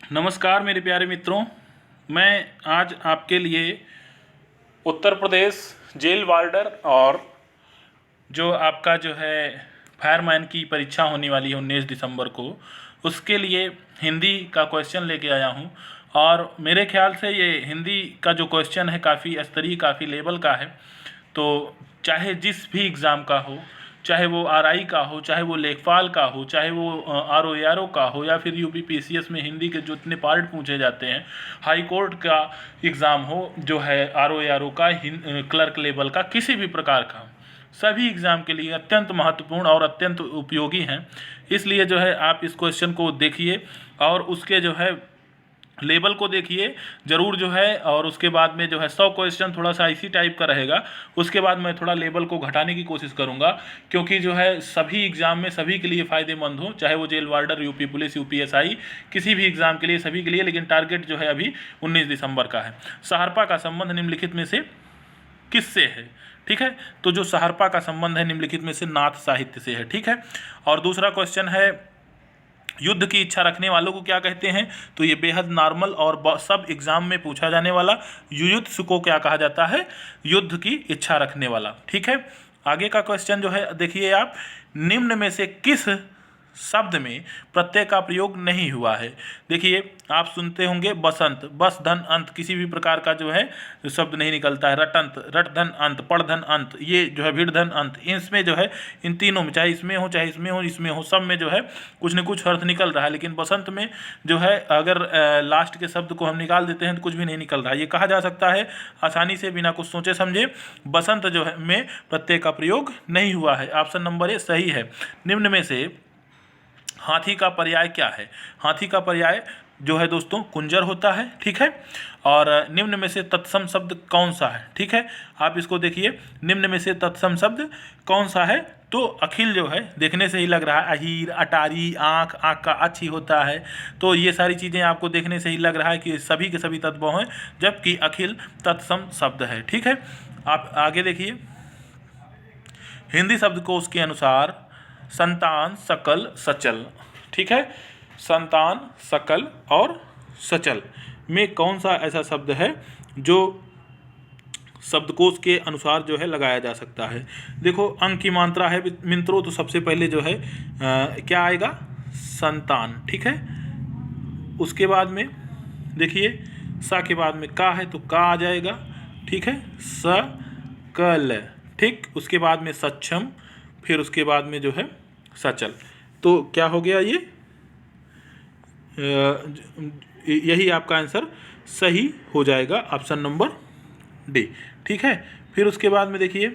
नमस्कार मेरे प्यारे मित्रों। मैं आज आपके लिए उत्तर प्रदेश जेल वार्डर और जो आपका जो है फायरमैन की परीक्षा होने वाली है 19 दिसंबर को, उसके लिए हिंदी का क्वेश्चन लेके आया हूँ। और मेरे ख्याल से ये हिंदी का जो क्वेश्चन है काफ़ी स्तरीय, काफ़ी लेवल का है। तो चाहे जिस भी एग्ज़ाम का हो, चाहे वो आरआई का हो, चाहे वो लेखपाल का हो, चाहे वो आरओ का हो, या फिर यूपी पीसीएस में हिंदी के जो इतने पार्ट पूछे जाते हैं, हाई कोर्ट का एग्ज़ाम हो जो है आरओ का, क्लर्क लेवल का, किसी भी प्रकार का, सभी एग्ज़ाम के लिए अत्यंत महत्वपूर्ण और अत्यंत उपयोगी हैं। इसलिए जो है आप इस क्वेश्चन को देखिए और उसके जो है लेवल को देखिए ज़रूर जो है। और उसके बाद में जो है 100 क्वेश्चन थोड़ा सा इसी टाइप का रहेगा। उसके बाद मैं थोड़ा लेवल को घटाने की कोशिश करूंगा, क्योंकि जो है सभी एग्ज़ाम में सभी के लिए फ़ायदेमंद हो, चाहे वो jail warder, UP police, UPSI, किसी भी एग्ज़ाम के लिए, सभी के लिए। लेकिन टारगेट जो है अभी 19 दिसंबर का है। सहारपा का संबंध निम्नलिखित में से किससे है? ठीक है, तो जो सहारपा का संबंध है निम्नलिखित में से नाथ साहित्य से है। ठीक है, और दूसरा क्वेश्चन है युद्ध की इच्छा रखने वालों को क्या कहते हैं? तो ये बेहद नॉर्मल और सब एग्जाम में पूछा जाने वाला, युयुत्सु को क्या कहा जाता है? युद्ध की इच्छा रखने वाला। ठीक है, आगे का क्वेश्चन जो है देखिए आप, निम्न में से किस शब्द में प्रत्यय का प्रयोग नहीं हुआ है? देखिए आप सुनते होंगे बसंत, बस धन अंत, किसी भी प्रकार का जो है शब्द नहीं निकलता है। रटंत, रट धन अंत, पढ़ धन अंत, ये जो है भिड़ धन अंत, इसमें जो है इन तीनों में, चाहे इसमें हो, चाहे इसमें हो, इसमें हो, सब में जो है कुछ न कुछ अर्थ निकल रहा है। लेकिन बसंत में जो है अगर लास्ट के शब्द को हम निकाल देते हैं तो कुछ भी नहीं निकल रहा है। ये कहा जा सकता है आसानी से बिना कुछ सोचे समझे, बसंत जो है में प्रत्यय का प्रयोग नहीं हुआ है। ऑप्शन नंबर ए सही है। निम्न में से हाथी का पर्याय क्या है? हाथी का पर्याय जो है दोस्तों कुंजर होता है। ठीक है, और निम्न में से तत्सम शब्द कौन सा है? ठीक है, आप इसको देखिए, निम्न में से तत्सम शब्द कौन सा है? तो अखिल जो है देखने से ही लग रहा है, अहीर, अटारी, आँख, आँख का अच्छी होता है, तो ये सारी चीज़ें आपको देखने से ही लग रहा है कि सभी के सभी तत्व हैं, जबकि अखिल तत्सम शब्द है। ठीक है, आप आगे देखिए, हिंदी शब्दकोश के अनुसार संतान, सकल, सचल, ठीक है, संतान, सकल और सचल में कौन सा ऐसा शब्द है जो शब्दकोश के अनुसार जो है लगाया जा सकता है? देखो अंक की मात्रा है मित्रों, तो सबसे पहले जो है क्या आएगा? संतान। ठीक है, उसके बाद में देखिए सा के बाद में का है तो का आ जाएगा। ठीक है, सकल। ठीक, उसके बाद में सक्षम, फिर उसके बाद में जो है सचल। तो क्या हो गया ये? यही आपका आंसर सही हो जाएगा, ऑप्शन नंबर डी। ठीक है, फिर उसके बाद में देखिए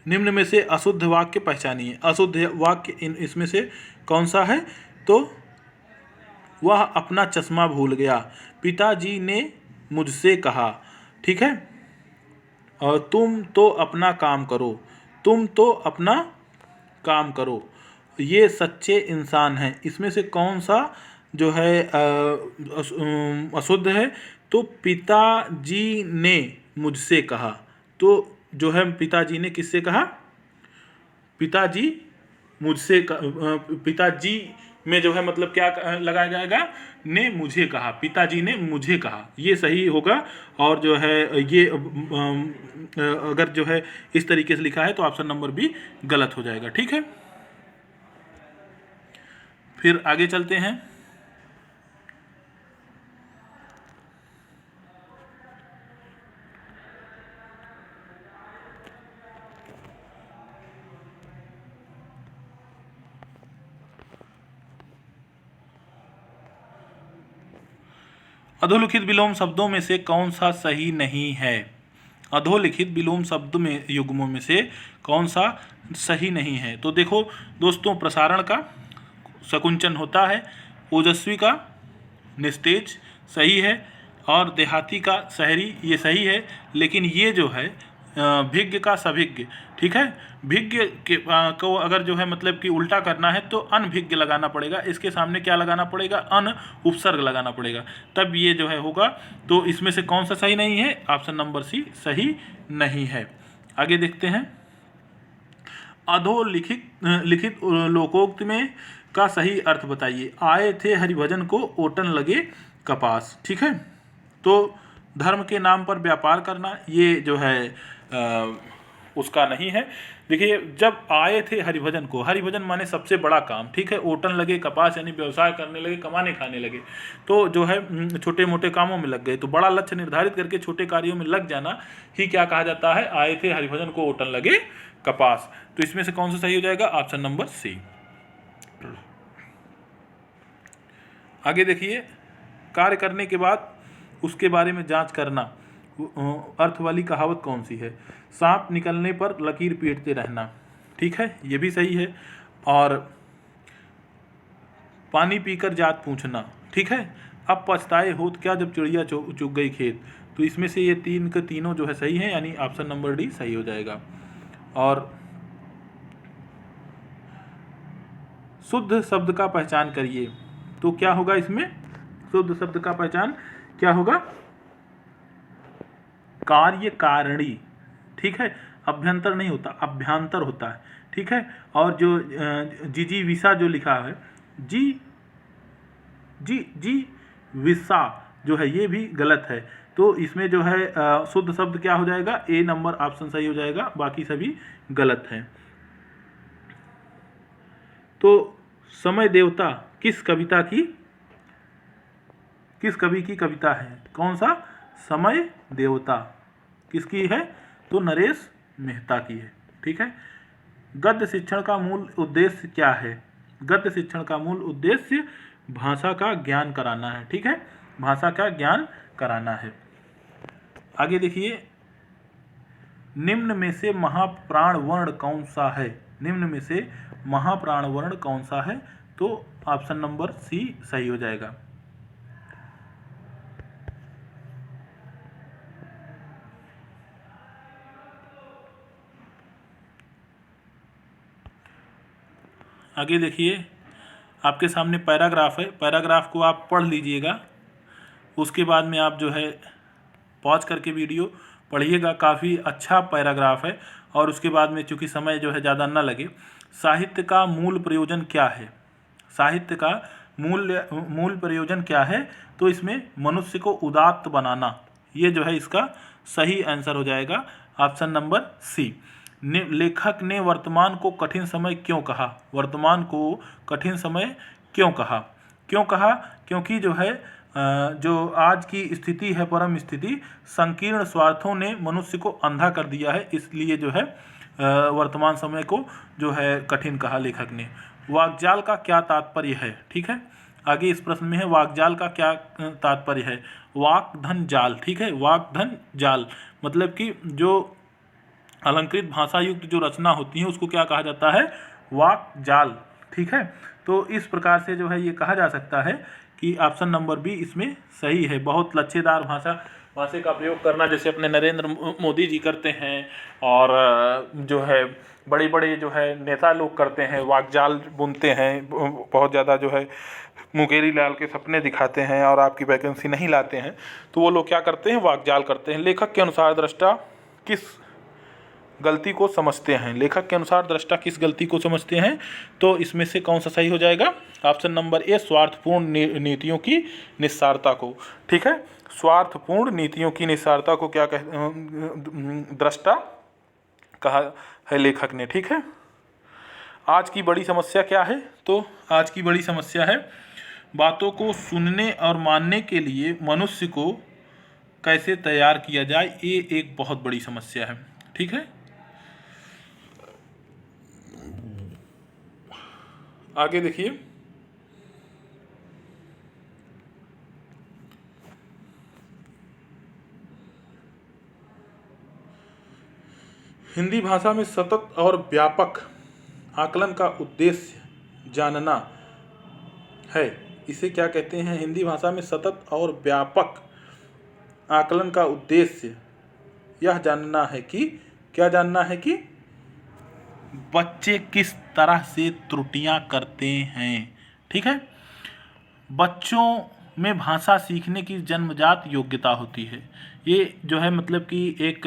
निम्न में से अशुद्ध वाक्य पहचानिए। अशुद्ध वाक्य इसमें से कौन सा है? तो वह अपना चश्मा भूल गया, पिताजी ने मुझसे कहा। ठीक है, और तुम तो अपना काम करो, तुम तो अपना काम करो, ये सच्चे इंसान हैं। इसमें से कौन सा जो है अशुद्ध है? तो पिताजी ने मुझसे कहा, तो जो है पिताजी ने किससे कहा? पिताजी मुझसे पिताजी में जो है मतलब क्या लगाया जाएगा? ने मुझे कहा, पिताजी ने मुझे कहा, ये सही होगा। और जो है ये अगर जो है इस तरीके से लिखा है तो ऑप्शन नंबर बी गलत हो जाएगा। ठीक है, फिर आगे चलते हैं। अधोलिखित विलोम शब्दों में से कौन सा सही नहीं है? अधोलिखित विलोम शब्द में युग्मों में से कौन सा सही नहीं है? तो देखो दोस्तों, प्रसारण का सकुंचन होता है, ओजस्वी का निस्तेज सही है, और देहाती का शहरी ये सही है। लेकिन ये जो है भिज्ञ का सभिज्ञ, ठीक है, भिज्ञ के को अगर जो है मतलब कि उल्टा करना है तो अनभिज्ञ लगाना पड़ेगा। इसके सामने क्या लगाना पड़ेगा? अन उपसर्ग लगाना पड़ेगा, तब ये जो है होगा। तो इसमें से कौन सा सही नहीं है? ऑप्शन नंबर सी सही नहीं है। आगे देखते हैं। अधोलिखित लिखित लोकोक्त में का सही अर्थ बताइए। आए थे हरिभजन को ओटन लगे कपास। ठीक है, तो धर्म के नाम पर व्यापार करना ये जो है उसका नहीं है। देखिए, जब आए थे हरिभजन को, हरिभजन माने सबसे बड़ा काम। ठीक है, ओटन लगे कपास यानी व्यवसाय करने लगे, कमाने खाने लगे, तो जो है छोटे मोटे कामों में लग गए। तो बड़ा लक्ष्य निर्धारित करके छोटे कार्यों में लग जाना ही क्या कहा जाता है? आए थे हरिभजन को ओटन लगे कपास। तो इसमें से कौन सा सही हो जाएगा? Option number C. आगे देखिए, कार्य करने के बाद उसके बारे में जांच करना अर्थ वाली कहावत कौन सी है? सांप निकलने पर लकीर पीटते रहना। ठीक है, ये भी सही है। और पानी पीकर जात पूछना। ठीक है, अब पछताए होत क्या जब चिड़िया चुग गई खेत। तो इसमें से ये तीन के तीनों जो है सही है, यानी ऑप्शन नंबर डी सही हो जाएगा। और शुद्ध शब्द का पहचान करिए, तो क्या होगा इसमें? शुद्ध शब्द का पहचान क्या होगा? कार्य कारिणी। ठीक है, अभ्यंतर नहीं होता, अभ्यंतर होता है। ठीक है, और जो जी विसा जो लिखा है, जी विसा जो है ये भी गलत है। तो इसमें जो है शुद्ध शब्द क्या हो जाएगा? ए नंबर ऑप्शन सही हो जाएगा, बाकी सभी गलत हैं। तो समय देवता किस कवि की कविता है? कौन सा? समय देवता किसकी है? तो नरेश मेहता की है। ठीक है, गद्य शिक्षण का मूल उद्देश्य क्या है? गद्य शिक्षण का मूल उद्देश्य भाषा का ज्ञान कराना है। ठीक है, भाषा का ज्ञान कराना है। आगे देखिए, निम्न में से महाप्राण वर्ण कौन सा है? निम्न में से महाप्राण वर्ण कौन सा है? तो ऑप्शन नंबर सी सही हो जाएगा। आगे देखिए, आपके सामने पैराग्राफ है, पैराग्राफ को आप पढ़ लीजिएगा। उसके बाद में आप जो है पॉज करके वीडियो पढ़िएगा, काफ़ी अच्छा पैराग्राफ है। और उसके बाद में चूँकि समय जो है ज़्यादा ना लगे, साहित्य का मूल प्रयोजन क्या है? साहित्य का मूल प्रयोजन क्या है? तो इसमें मनुष्य को उदात्त बनाना, ये जो है इसका सही आंसर हो जाएगा, ऑप्शन नंबर सी। लेखक ने वर्तमान को कठिन समय क्यों कहा? वर्तमान को कठिन समय क्यों कहा? क्योंकि जो है जो आज की स्थिति है, परम स्थिति, संकीर्ण स्वार्थों ने मनुष्य को अंधा कर दिया है, इसलिए जो है वर्तमान समय को जो है कठिन कहा लेखक ने। वाकजाल का क्या तात्पर्य है? ठीक है, आगे इस प्रश्न में है वाकजाल का क्या तात्पर्य है? वाक धन जाल। ठीक है, वाक धन जाल मतलब कि जो अलंकृत भाषा युक्त जो रचना होती है उसको क्या कहा जाता है? वाक जाल। ठीक है, तो इस प्रकार से जो है ये कहा जा सकता है कि ऑप्शन नंबर बी इसमें सही है। बहुत लच्छेदार भाषा का प्रयोग करना, जैसे अपने नरेंद्र मोदी जी करते हैं, और जो है बड़े बड़े जो है नेता लोग करते हैं, वाकजाल बुनते हैं, बहुत ज़्यादा जो है मुंगेरी लाल के सपने दिखाते हैं और आपकी वैकेंसी नहीं लाते हैं, तो वो लोग क्या करते हैं? वाकजाल करते हैं। लेखक के अनुसार दृष्टा किस गलती को समझते हैं? लेखक के अनुसार दृष्टा किस गलती को समझते हैं? तो इसमें से कौन सा सही हो जाएगा? ऑप्शन नंबर ए, स्वार्थपूर्ण नीतियों की निस्सारता को। ठीक है, स्वार्थपूर्ण नीतियों की निस्सारता को क्या दृष्टा कहा है लेखक ने। ठीक है, आज की बड़ी समस्या क्या है? तो आज की बड़ी समस्या है बातों को सुनने और मानने के लिए मनुष्य को कैसे तैयार किया जाए, ये एक बहुत बड़ी समस्या है। ठीक है, आगे देखिए, हिंदी भाषा में सतत और व्यापक आकलन का उद्देश्य जानना है। इसे क्या कहते हैं? हिंदी भाषा में सतत और व्यापक आकलन का उद्देश्य यह जानना है कि क्या जानना है कि बच्चे किस तरह से त्रुटियां करते हैं। ठीक है, बच्चों में भाषा सीखने की जन्मजात योग्यता होती है। ये जो है मतलब कि एक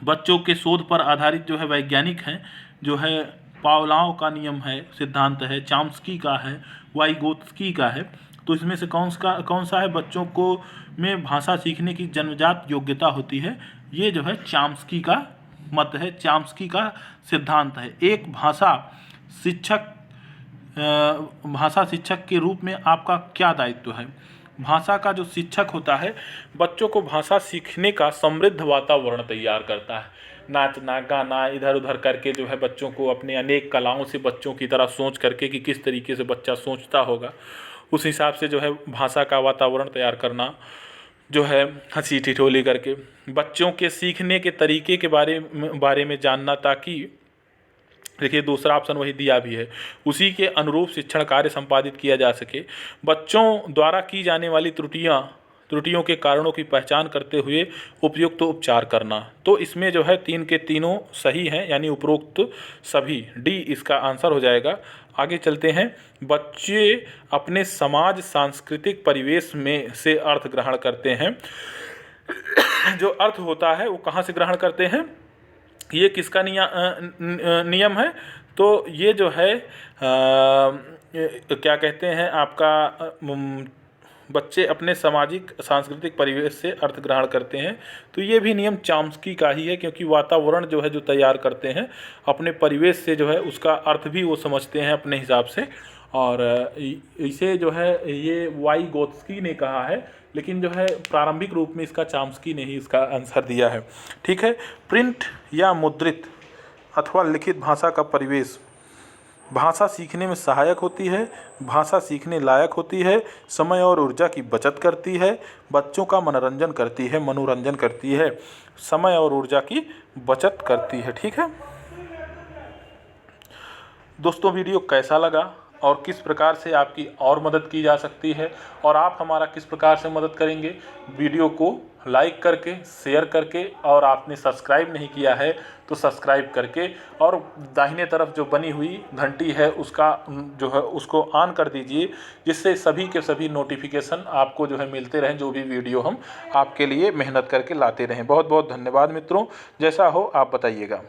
बच्चों के शोध पर आधारित जो है वैज्ञानिक हैं, जो है पावलोव का नियम है, सिद्धांत है, चॉम्स्की का है, वाइगोत्स्की का है। तो इसमें से कौन सा है? बच्चों को में भाषा सीखने की जन्मजात योग्यता होती है, ये जो है चॉम्स्की का मत है, चॉम्स्की का सिद्धांत है। एक भाषा शिक्षक के रूप में आपका क्या दायित्व है? भाषा का जो शिक्षक होता है, बच्चों को भाषा सीखने का समृद्ध वातावरण तैयार करता है। नाचना गाना इधर उधर करके जो है बच्चों को अपने अनेक कलाओं से बच्चों की तरह सोच करके कि किस तरीके से बच्चा सोचता होगा, उस हिसाब से जो है भाषा का वातावरण तैयार करना, जो है हंसी ठिठोली करके बच्चों के सीखने के तरीके के बारे में जानना, ताकि देखिए दूसरा ऑप्शन वही दिया भी है, उसी के अनुरूप शिक्षण कार्य संपादित किया जा सके। बच्चों द्वारा की जाने वाली त्रुटियों के कारणों की पहचान करते हुए उपयुक्त उपचार करना। तो इसमें जो है 3 के तीनों सही हैं, यानी उपरोक्त सभी, डी इसका आंसर हो जाएगा। आगे चलते हैं। बच्चे अपने समाज सांस्कृतिक परिवेश में से अर्थ ग्रहण करते हैं। जो अर्थ होता है वो कहाँ से ग्रहण करते हैं? ये किसका नियम है? तो ये जो है क्या कहते हैं आपका, बच्चे अपने सामाजिक सांस्कृतिक परिवेश से अर्थ ग्रहण करते हैं। तो ये भी नियम चॉम्स्की का ही है, क्योंकि वातावरण जो है जो तैयार करते हैं अपने परिवेश से, जो है उसका अर्थ भी वो समझते हैं अपने हिसाब से। और इसे जो है ये वाइगोत्स्की ने कहा है, लेकिन जो है प्रारंभिक रूप में इसका चॉम्स्की ने ही इसका आंसर दिया है। ठीक है। प्रिंट या मुद्रित अथवा लिखित भाषा का परिवेश भाषा सीखने में सहायक होती है, भाषा सीखने लायक होती है, समय और ऊर्जा की बचत करती है, बच्चों का मनोरंजन करती है, समय और ऊर्जा की बचत करती है। ठीक है दोस्तों, वीडियो कैसा लगा और किस प्रकार से आपकी और मदद की जा सकती है, और आप हमारा किस प्रकार से मदद करेंगे? वीडियो को लाइक करके, शेयर करके, और आपने सब्सक्राइब नहीं किया है तो सब्सक्राइब करके, और दाहिने तरफ जो बनी हुई घंटी है उसका जो है उसको ऑन कर दीजिए, जिससे सभी के सभी नोटिफिकेशन आपको जो है मिलते रहें, जो भी वीडियो हम आपके लिए मेहनत करके लाते रहें। बहुत बहुत धन्यवाद मित्रों। जैसा हो आप बताइएगा।